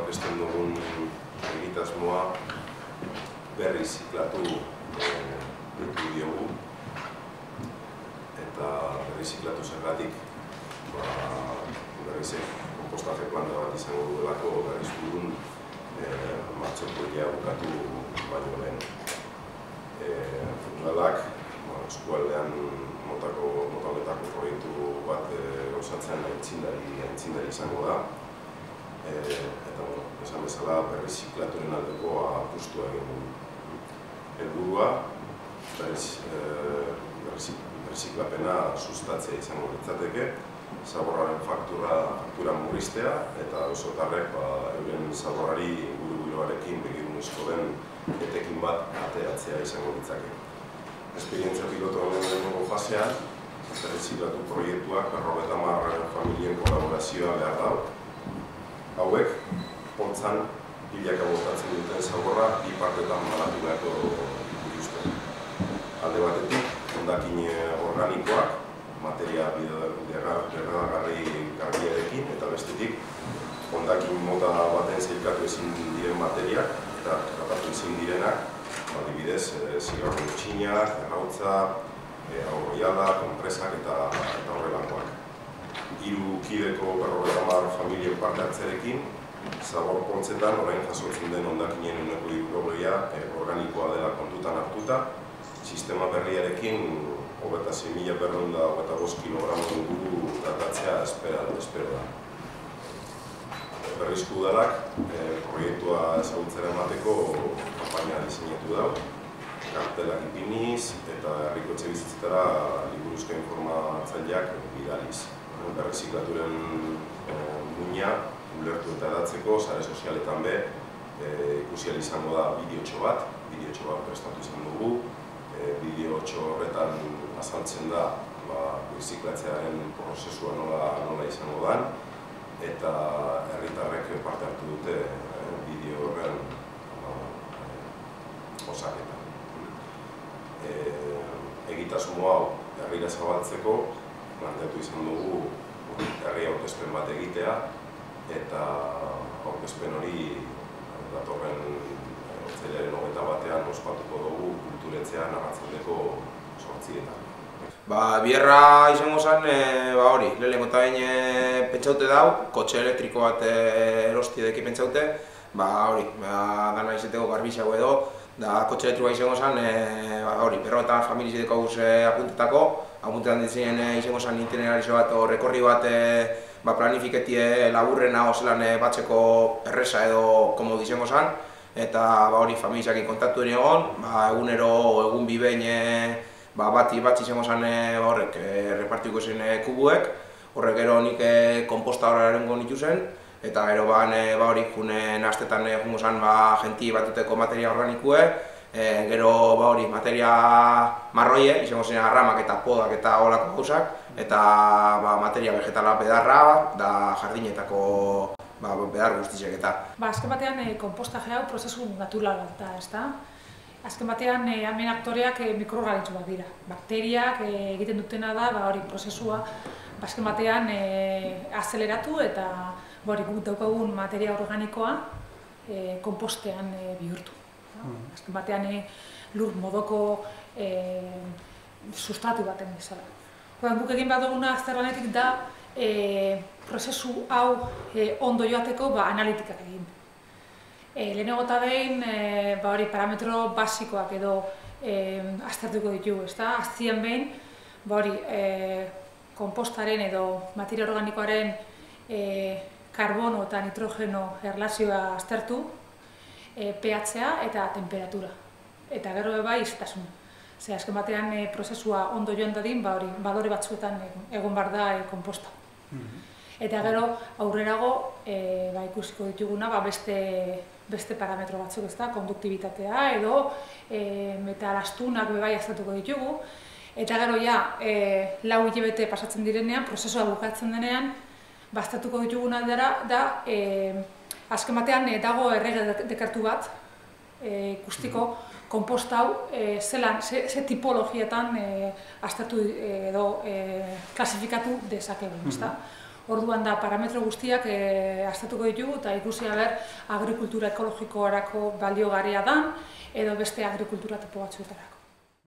aurkezten dugun egitasmoa berriziklatu deitu diogu. Eta berriziklatu zergatik berrizek konpostaje planta bat izango duelako berriz burun martxokoia bukatu baino lehen. Udalak eskualdean mota honetako proiektu bat osatzen aitzindari izango da. Eta, esan bezala, berriziklaturen aldeko apustua egin du. Helburua, berriziklapena sustatzea izango litzateke, zaborraren faktura murriztea, eta osotarrek euren zaborrari inguru-giroarekin begirunezko den etekin bat ateratzea izango litzake. Esperientzia piloto honen lehenengo fasean, berriziklatu proiektuak 50 familien kolaborazioa behar dago. Hauek, poltzan, hilaka botatzen duten zaborra, bi partetan banatu beharko dituzte. Alde batetik, hondakin organikoak, materia berradagarri garbiarekin, eta bestetik, hondakin mota baten zeilkatu ezin diren materiak, eta tratatu ezin direnak, adibidez, zigarro txinak, errautza, aurroiala, kompresak eta horrelakoak. 3 kideko 50 familien parte hartzerekin, zabor poltzetan orain jasotzen den hondakinen 3% organikoa dela kontutan hartuta, sistema berriarekin 26.425 kilogramo inguru tratatzea espero da. Berrizko udalak proiektua ezagutzera emateko kanpaina diseinatu dago, kartelak ipiniz eta herriko etxebizitzetara liburuzko informatzaileak bidaliz. Berriziklaturen muina ulertu eta edatzeko, sare sozialetan ikusi ahal izango da bideotxo bat prestatu izan dugu. Bideotxo horretan azaltzen da birziklatzearen prozesua nola izango den, eta herritarrek parte hartu dute bideo horren osaketan. Egitasmo hau herrira zabaltzeko planteatu izan dugu herri aurkezpen bat egitea, eta aurkezpen hori datorren otsailaren 21ean ospatuko dugu kulturetxean arratsaldeko 8:00. Bierra izango zen, lehenengo eta behin pentsaute dau, kotxe elektriko bat erosti edeki pentsaute, dana izeteko garbixago edo, da kotxe elektrikoa izango zen, 50 familia izeteko guz apuntetako, apuntetan ditzen izango zen itinerarizio bat, rekorri bat planifiketie laburrena ozelan batzeko erresa edo komodu izango zen, eta familiakin kontaktu dira egon, egunero, egun bibein bat izango zen horrek repartituko zen kubuek, horrek gero nik komposta horren nitu zen, eta gero junen astetan jungo zen jenti batuteko materia organikue, gero materia marroie, izango zen arramak eta podak eta holako gauzak, eta materia vegetala bedarra da jardinetako bedar guztizek eta. Azken batean konpostaje hau prozesu natural bat da, ezta? Azken batean hemen aktoreak mikroorganismoak bat dira. Bakteriak egiten dutena da prozesua azken batean azeleratu eta guk daukagun materia organikoa konpostean bihurtu. Azken batean lur modoko sustratu baten bezala. Guk egin behar duguna azterlanetik da prozesu hau ondo joateko analitikak egin. Lehenengo eta behin parametro basikoak edo aztertuko ditugu, aztien behin konpostaren edo materia organikoaren karbono eta nitrogeno erlazioa aztertu, pH-a eta temperatura. Eta gero izetasuna. Azken batean prozesua ondo joan dadin, balore batzuetan egon behar da konposta. Eta gero aurrerago ikusiko dituguna beste parametro batzuk, konduktibitatea edo metalastunak aztertuko ditugu. Eta gero 4 hilabete pasatzen direnean, prozesua bukatzen denean, aztertuko dituguna da azken batean dago errege dekartu bat ikustiko konposta hau ze tipologietan aztertu edo klasifikatu dezakegu. Orduan da parametro guztiak aztertuko ditugu eta ikusi ber agrikultura ekologikorako baliogarria dan edo beste agrikultura tipo batzuetarako.